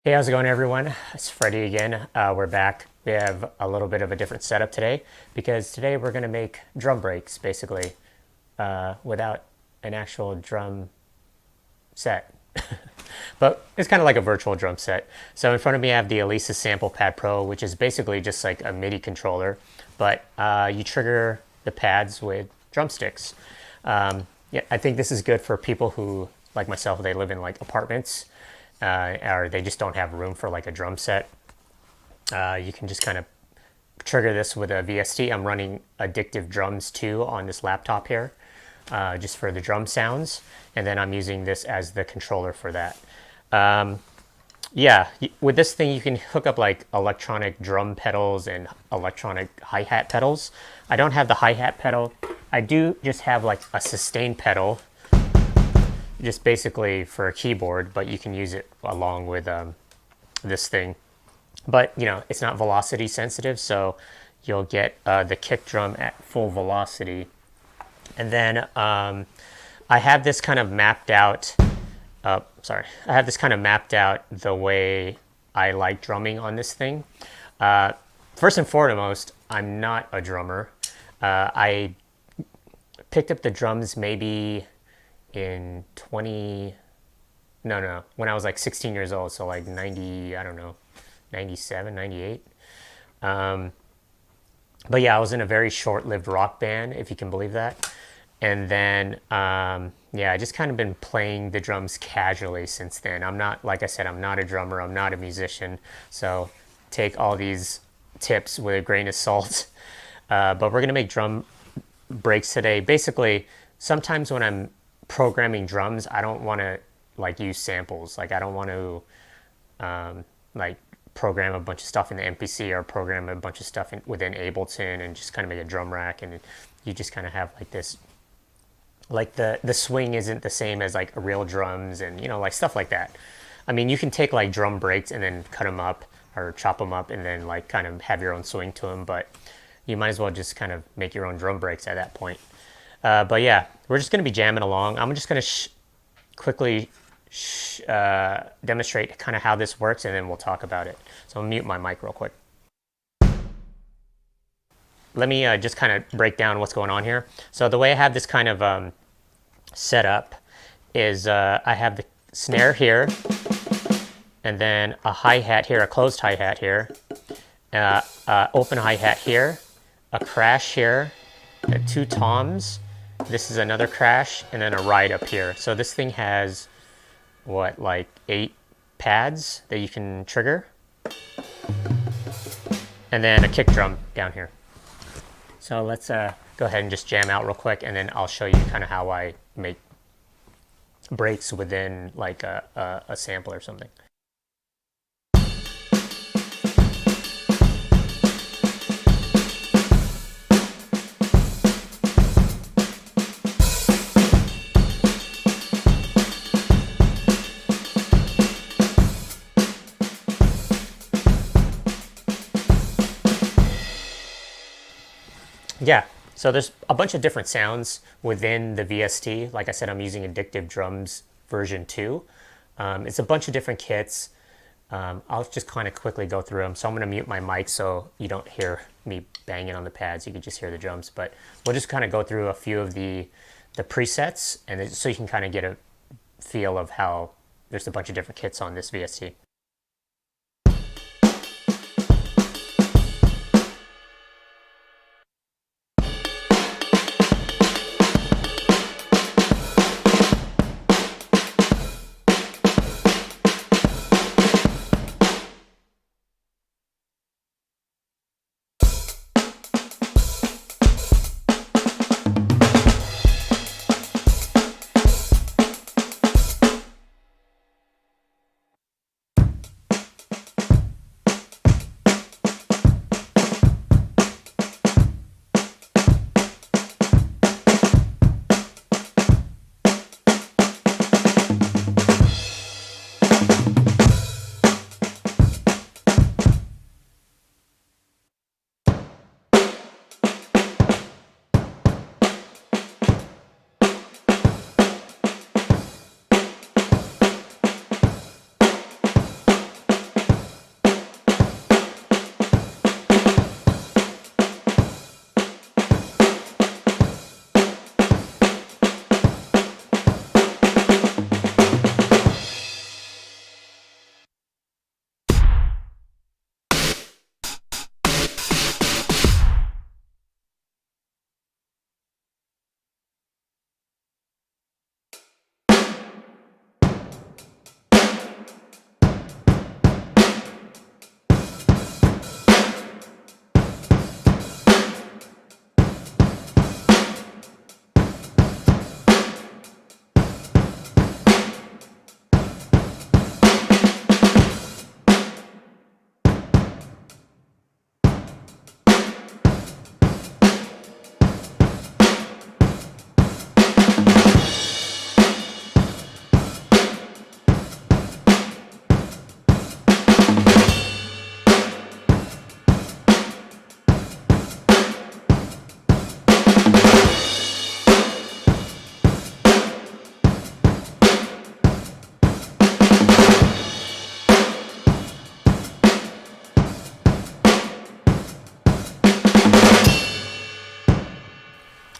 Hey, how's it going, everyone? It's Freddie again. We're back. We have a little bit of a different setup today because today we're going to make drum breaks, basically, without an actual drum set. But it's kind of like a virtual drum set. So in front of me, I have the alesis Sample Pad Pro, which is basically just like a MIDI controller, but you trigger the pads with drumsticks. Yeah, I think this is good for people who, like myself, they live in like apartments or they just don't have room for like a drum set. You can just kind of trigger this with a VST. I'm running Addictive Drums 2 on this laptop here, just for the drum sounds, and then I'm using this as the controller for that. Yeah, with this thing you can hook up like electronic drum pedals and electronic hi-hat pedals. I don't have the hi-hat pedal. I do just have like a sustain pedal, just basically for a keyboard, but you can use it along with this thing. But you know, it's not velocity sensitive, so you'll get the kick drum at full velocity. And then I have this kind of mapped out. I have this kind of mapped out the way I like drumming on this thing. First and foremost, I'm not a drummer. I picked up the drums maybe in when I was like 16 years old, so like 90, I don't know, 97, 98. But yeah, I was in a very short-lived rock band, if you can believe that. And then yeah, I just kind of been playing the drums casually since then. I'm not, like I said, I'm not a drummer, I'm not a musician, so take all these tips with a grain of salt. But we're gonna make drum breaks today. Basically, sometimes when I'm programming drums, I don't want to like use samples. Like I don't want to like program a bunch of stuff in the MPC or program a bunch of stuff within Ableton and just kind of make a drum rack, and you just kind of have like this, like the swing isn't the same as like real drums, and you know, like stuff like that. I mean, you can take like drum breaks and then cut them up or chop them up and then like kind of have your own swing to them, but you might as well just kind of make your own drum breaks at that point. But yeah, we're just going to be jamming along. I'm just going to quickly demonstrate kind of how this works, and then we'll talk about it. So I'll mute my mic real quick. Let me just kind of break down what's going on here. So the way I have this kind of set up is I have the snare here, and then a hi-hat here, a closed hi-hat here, open hi-hat here, a crash here, two toms. This is another crash, and then a ride up here. So this thing has, what, like 8 pads that you can trigger. And then a kick drum down here. So let's go ahead and just jam out real quick, and then I'll show you kind of how I make breaks within like a sample or something. Yeah, so there's a bunch of different sounds within the VST. Like I said, I'm using Addictive Drums version 2. It's a bunch of different kits. I'll just kind of quickly go through them. So I'm going to mute my mic so you don't hear me banging on the pads. You can just hear the drums. But we'll just kind of go through a few of the presets, and so you can kind of get a feel of how there's a bunch of different kits on this VST.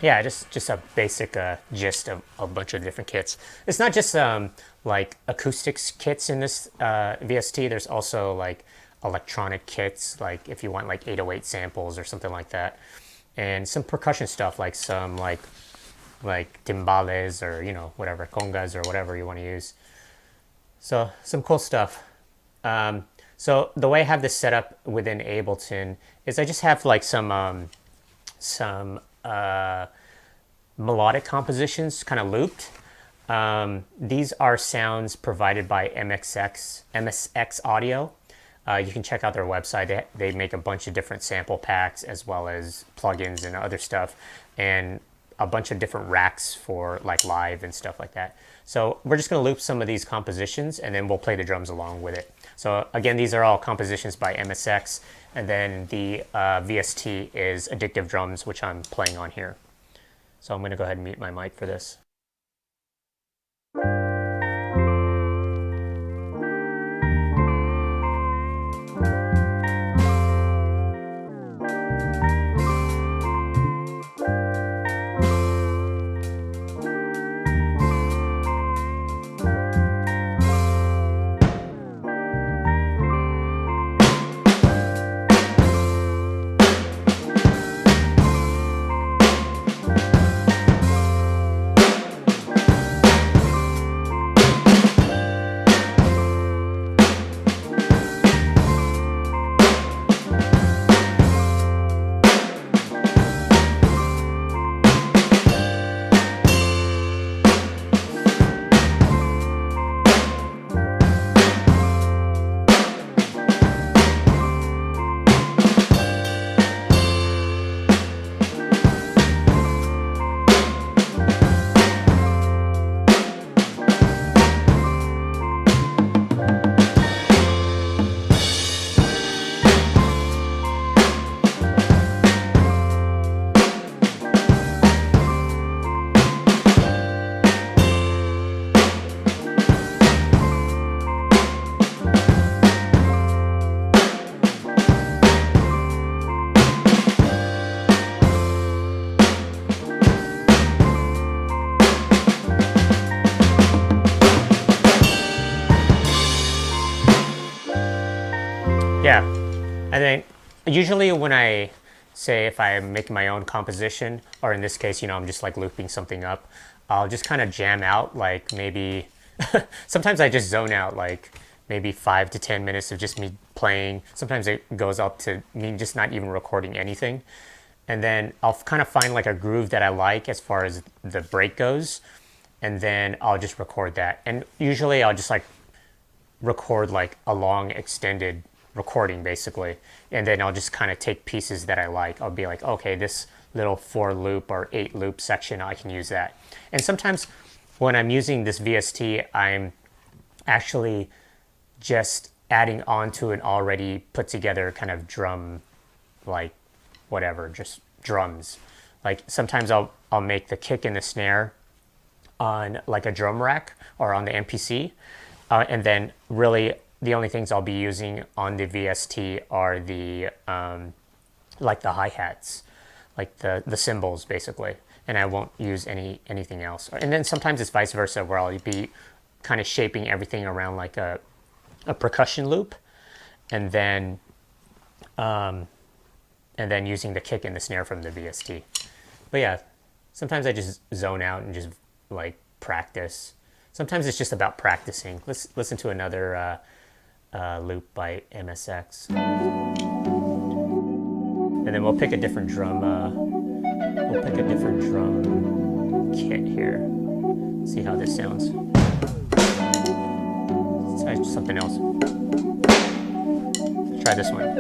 yeah, just a basic gist of a bunch of different kits. It's not just like acoustics kits in this VST. There's also like electronic kits, like if you want like 808 samples or something like that, and some percussion stuff like some like timbales or whatever congas or whatever you want to use. So some cool stuff. So the way I have this set up within Ableton is I just have like some melodic compositions kind of looped. These are sounds provided by MSX Audio. You can check out their website. They make a bunch of different sample packs as well as plugins and other stuff, and a bunch of different racks for like live and stuff like that. So we're just going to loop some of these compositions and then we'll play the drums along with it. So again, these are all compositions by MSX, and then the VST is Addictive Drums, which I'm playing on here. So I'm going to go ahead and mute my mic for this. Yeah, I think usually when I say if I'm making my own composition, or in this case, I'm just like looping something up, I'll just kind of jam out like maybe, sometimes I just zone out like maybe 5 to 10 minutes of just me playing. Sometimes it goes up to me just not even recording anything. And then I'll kind of find like a groove that I like as far as the break goes. And then I'll just record that. And usually I'll just like record like a long extended recording basically, and then I'll just kind of take pieces that I like. I'll be like, okay, this little 4 loop or 8 loop section, I can use that. And sometimes when I'm using this VST, I'm actually just adding on to an already put together kind of drum, like whatever, just drums. Like sometimes I'll make the kick and the snare on like a drum rack or on the MPC, and then really the only things I'll be using on the VST are the like the hi-hats, like the cymbals basically, and I won't use anything else. And then sometimes it's vice versa, where I'll be kind of shaping everything around like a percussion loop, and then using the kick and the snare from the VST. But yeah, sometimes I just zone out and just like practice. Sometimes it's just about practicing. Let's listen to another loop by MSX, and then we'll pick a different drum. We'll pick a different drum kit here. See how this sounds. Let's try something else. Let's try this one.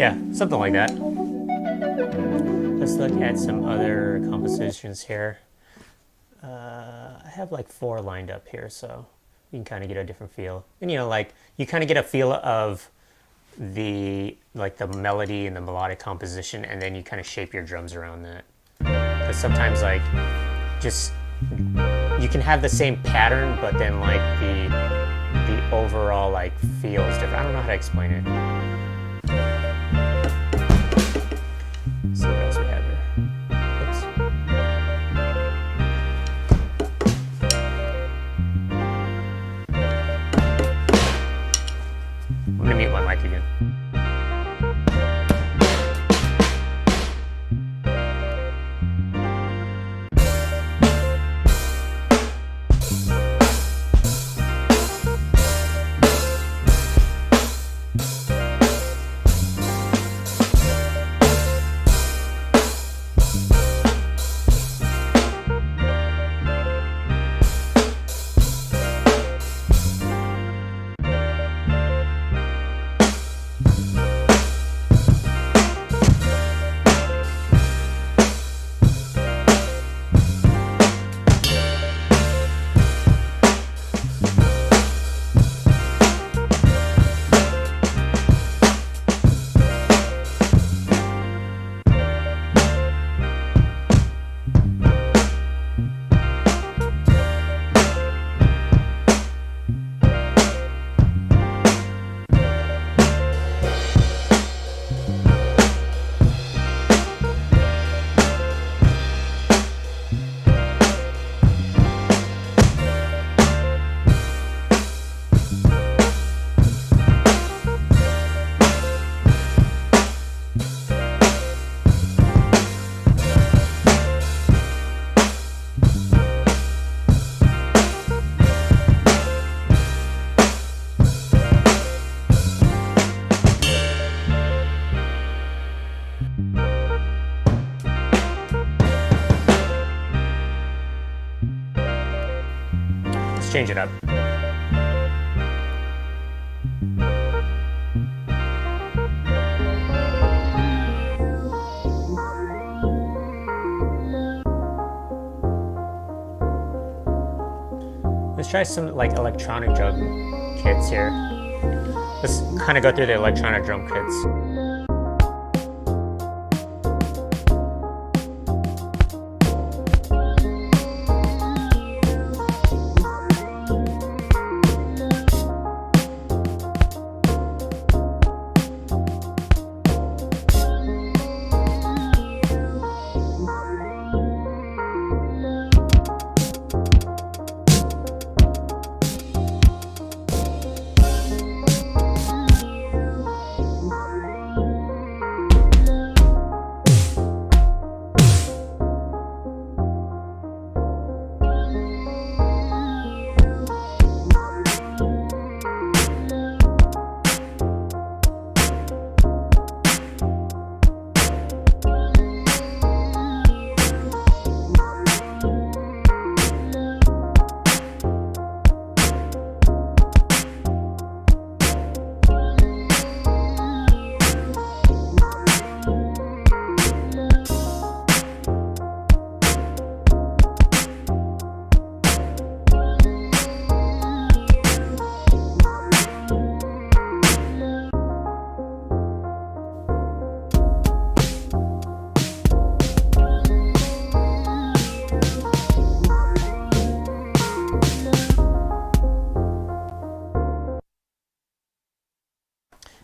Yeah, something like that. Let's look at some other compositions here. I have like 4 lined up here, so you can kind of get a different feel. And like you kind of get a feel of the melody and the melodic composition, and then you kind of shape your drums around that. Because sometimes like just you can have the same pattern, but then like the overall like feel is different. I don't know how to explain it. Let's see what else we have here. Oops. I'm gonna mute my mic again. Let's change it up. Let's try some like electronic drum kits here. Let's kind of go through the electronic drum kits.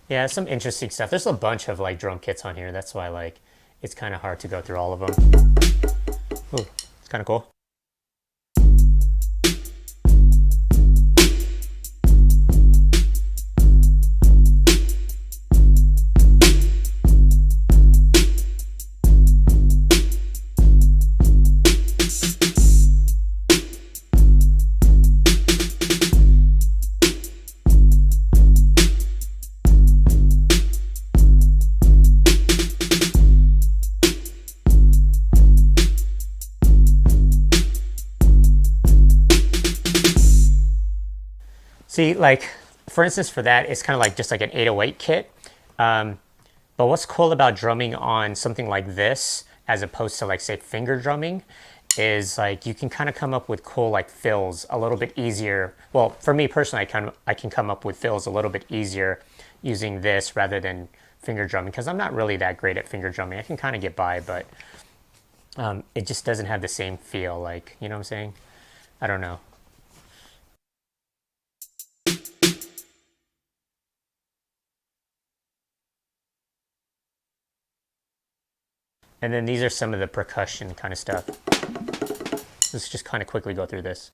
Yeah, some interesting stuff. There's a bunch of like drum kits on here. That's why like it's kind of hard to go through all of them. Ooh, it's kind of cool. See, like, for instance, for that, it's kind of like just like an 808 kit. But what's cool about drumming on something like this, as opposed to like say finger drumming, is like you can kind of come up with cool like fills a little bit easier. Well, for me personally, I can come up with fills a little bit easier using this rather than finger drumming, because I'm not really that great at finger drumming. I can kind of get by, but it just doesn't have the same feel. Like, you know what I'm saying? I don't know. And then these are some of the percussion kind of stuff. Let's just kind of quickly go through this.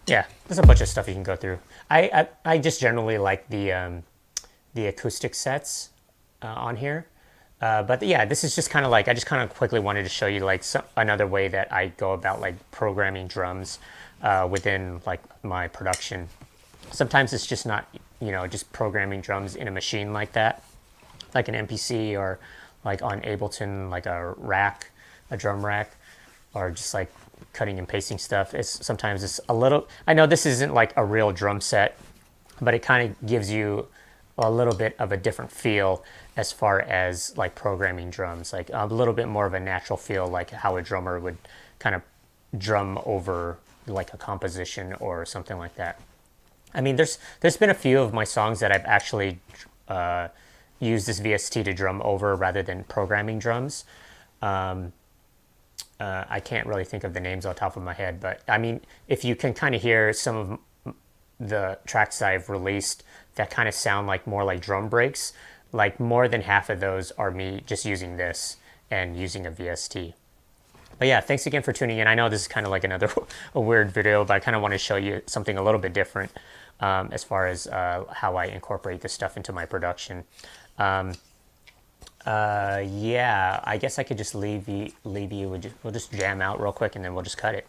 Yeah, there's a bunch of stuff you can go through. I just generally like the acoustic sets on here. But yeah, this is just kind of like, I just kind of quickly wanted to show you like another way that I go about like programming drums within like my production. Sometimes it's just not, you know, just programming drums in a machine like that, like an MPC or like on Ableton, like a rack, a drum rack, or just like cutting and pasting stuff. It's sometimes it's a little, I know this isn't like a real drum set, but it kind of gives you a little bit of a different feel as far as like programming drums, like a little bit more of a natural feel, like how a drummer would kind of drum over like a composition or something like that. I mean, there's been a few of my songs that I've actually used this VST to drum over rather than programming drums. I can't really think of the names on top of my head, but I mean, if you can kind of hear some of the tracks I've released that kind of sound like more like drum breaks, like more than half of those are me just using this and using a VST. But yeah, thanks again for tuning in. I know this is kind of like another a weird video, but I kind of want to show you something a little bit different as far as how I incorporate this stuff into my production. Yeah, I guess I could just leave you. We'll just jam out real quick and then we'll just cut it.